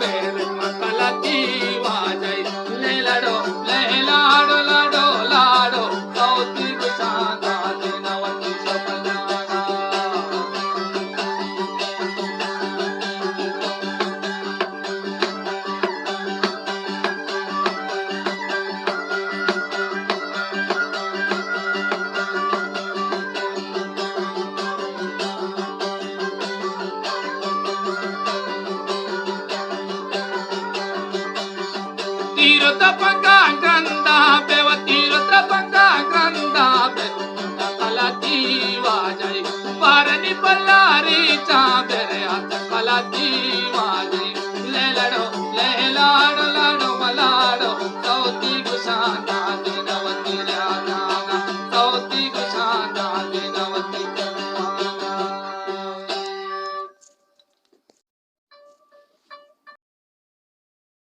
बेर मकला दीवा जय ले लाडो लाडो लाडो कौतिक सांगा दिनवती सपनाना तीर्थपंगा गंधा बेव तीर्थपंगा गंधा बेव कला दीवा जय पारणी बल्लारीचा बेरे आता कला दीवा